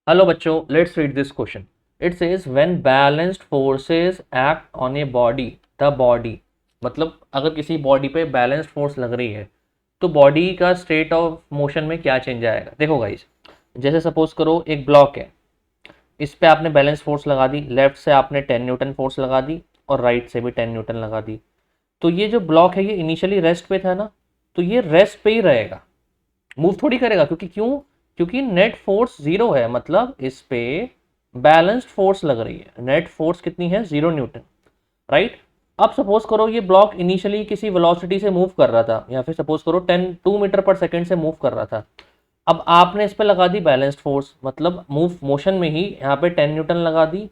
Hello बच्चों, let's read this question. It says when balanced forces act on a body, the body, मतलब अगर किसी body पे balanced force लग रही है तो बॉडी का स्टेट ऑफ मोशन में क्या चेंज आएगा. देखो गाइस, जैसे सपोज करो एक ब्लॉक है, इस पे आपने बैलेंस फोर्स लगा दी, लेफ्ट से आपने 10 न्यूटन फोर्स लगा दी और राइट से भी 10 न्यूटन लगा दी. तो ये जो ब्लॉक है ये इनिशियली रेस्ट पे था ना, तो ये रेस्ट पे ही रहेगा, मूव थोड़ी करेगा. क्योंकि नेट फोर्स जीरो है, मतलब इस पे बैलेंस्ड फोर्स लग रही है. नेट फोर्स कितनी है? 0 न्यूटन, राइट. अब सपोज करो ये ब्लॉक इनिशियली किसी वेलोसिटी से मूव कर रहा था, या फिर सपोज करो 2 मीटर पर सेकेंड से मूव कर रहा था. अब आपने इस पे लगा दी बैलेंस्ड फोर्स, मतलब मूव मोशन में ही यहाँ पे 10 न्यूटन लगा दी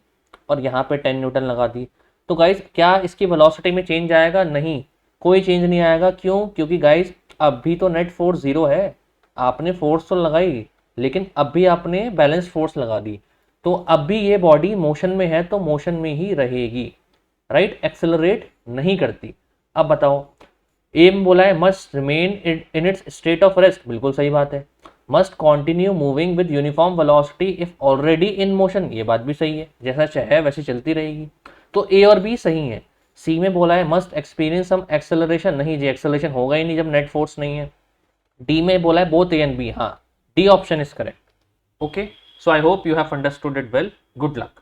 और यहाँ पे 10 न्यूटन लगा दी. तो गाइज क्या इसकी वेलोसिटी में चेंज आएगा? नहीं, कोई चेंज नहीं आएगा. क्यों? क्योंकि गाइज अब भी तो नेट फोर्स जीरो है. आपने फोर्स तो लगाई, लेकिन अब भी आपने बैलेंस फोर्स लगा दी, तो अब भी ये बॉडी मोशन में है तो मोशन में ही रहेगी, राइट. एक्सेलरेट नहीं करती. अब बताओ, एम बोला है must remain in its state of rest, बिल्कुल सही बात है. Must continue moving with uniform velocity if already in motion, ये बात भी सही है, जैसा है वैसे चलती रहेगी. तो ए और बी सही है. सी में बोला है मस्ट एक्सपीरियंस सम एक्सेलरेशन, नहीं जी, एक्सेलरेशन होगा ही नहीं जब नेट फोर्स नहीं है. डी में बोला है बोथ ए एंड बी, हाँ, D option is correct. Okay, so I hope you have understood it well. Good luck.